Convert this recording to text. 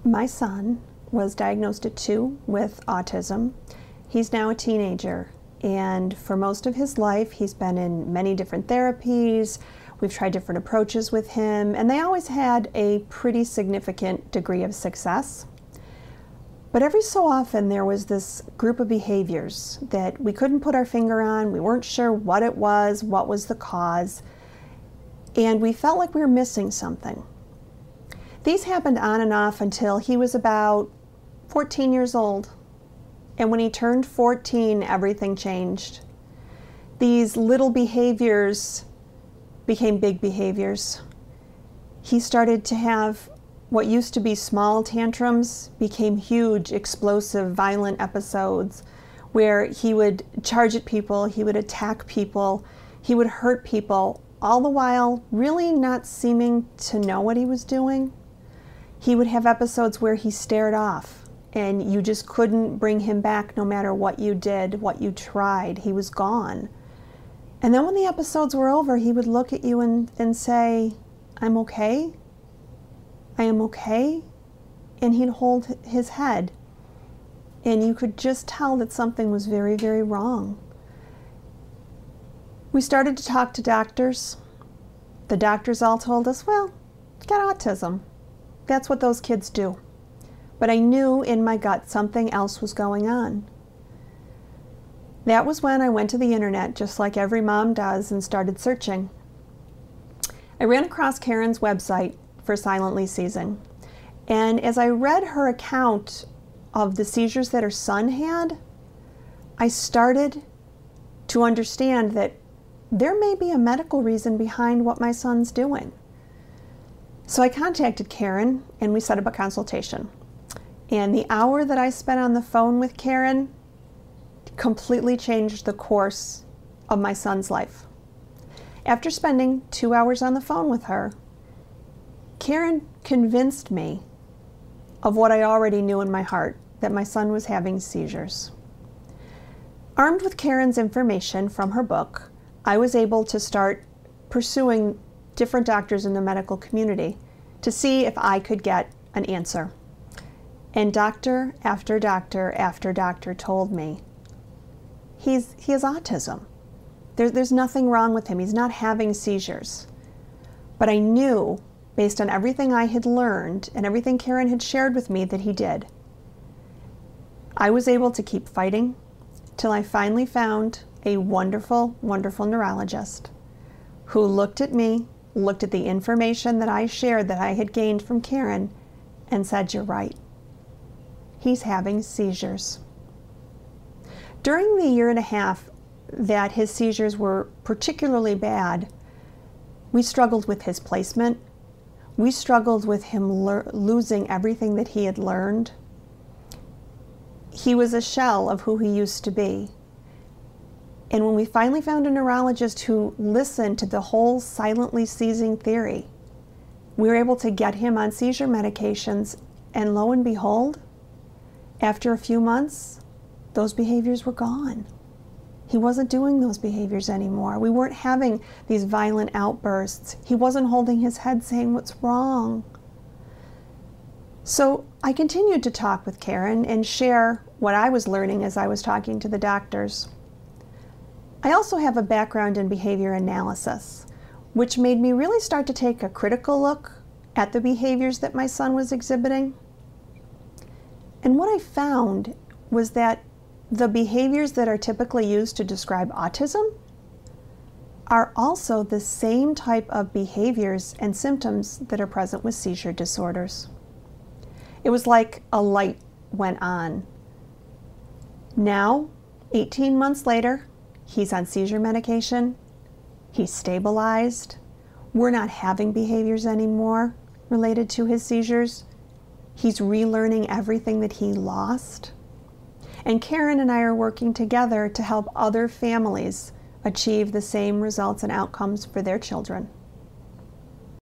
My son was diagnosed at 2 with autism. He's now a teenager, and for most of his life he's been in many different therapies. We've tried different approaches with him, and they always had a pretty significant degree of success. But every so often there was this group of behaviors that we couldn't put our finger on. We weren't sure what it was, what was the cause, and we felt like we were missing something. These happened on and off until he was about 14 years old. And when he turned 14, everything changed. These little behaviors became big behaviors. He started to have what used to be small tantrums became huge, explosive, violent episodes where he would charge at people, he would attack people, he would hurt people, all the while really not seeming to know what he was doing. He would have episodes where he stared off and you just couldn't bring him back no matter what you did, what you tried. He was gone. And then when the episodes were over, he would look at you and say, "I'm okay. I am okay." And he'd hold his head. And you could just tell that something was very, very wrong. We started to talk to doctors. The doctors all told us, well, he's got autism. That's what those kids do. But I knew in my gut something else was going on. That was when I went to the internet, just like every mom does, and started searching. I ran across Karen's website for silently seizing. And as I read her account of the seizures that her son had, I started to understand that there may be a medical reason behind what my son's doing. So I contacted Karen and we set up a consultation. And the hour that I spent on the phone with Karen completely changed the course of my son's life. After spending 2 hours on the phone with her, Karen convinced me of what I already knew in my heart, that my son was having seizures. Armed with Karen's information from her book, I was able to start pursuing different doctors in the medical community to see if I could get an answer. And doctor after doctor after doctor told me, he has autism. There's nothing wrong with him. He's not having seizures. But I knew, based on everything I had learned and everything Karen had shared with me, that he did. I was able to keep fighting till I finally found a wonderful, wonderful neurologist who looked at me, looked at the information that I shared that I had gained from Karen, and said, "You're right. He's having seizures." During the 1.5 years that his seizures were particularly bad, we struggled with his placement. We struggled with him losing everything that he had learned. He was a shell of who he used to be. And when we finally found a neurologist who listened to the whole silently seizing theory, we were able to get him on seizure medications, and lo and behold, after a few months, those behaviors were gone. He wasn't doing those behaviors anymore. We weren't having these violent outbursts. He wasn't holding his head saying, "What's wrong?" So I continued to talk with Karen and share what I was learning as I was talking to the doctors. I also have a background in behavior analysis, which made me really start to take a critical look at the behaviors that my son was exhibiting. And what I found was that the behaviors that are typically used to describe autism are also the same type of behaviors and symptoms that are present with seizure disorders. It was like a light went on. Now, 18 months later, he's on seizure medication, he's stabilized, we're not having behaviors anymore related to his seizures, he's relearning everything that he lost. And Karen and I are working together to help other families achieve the same results and outcomes for their children.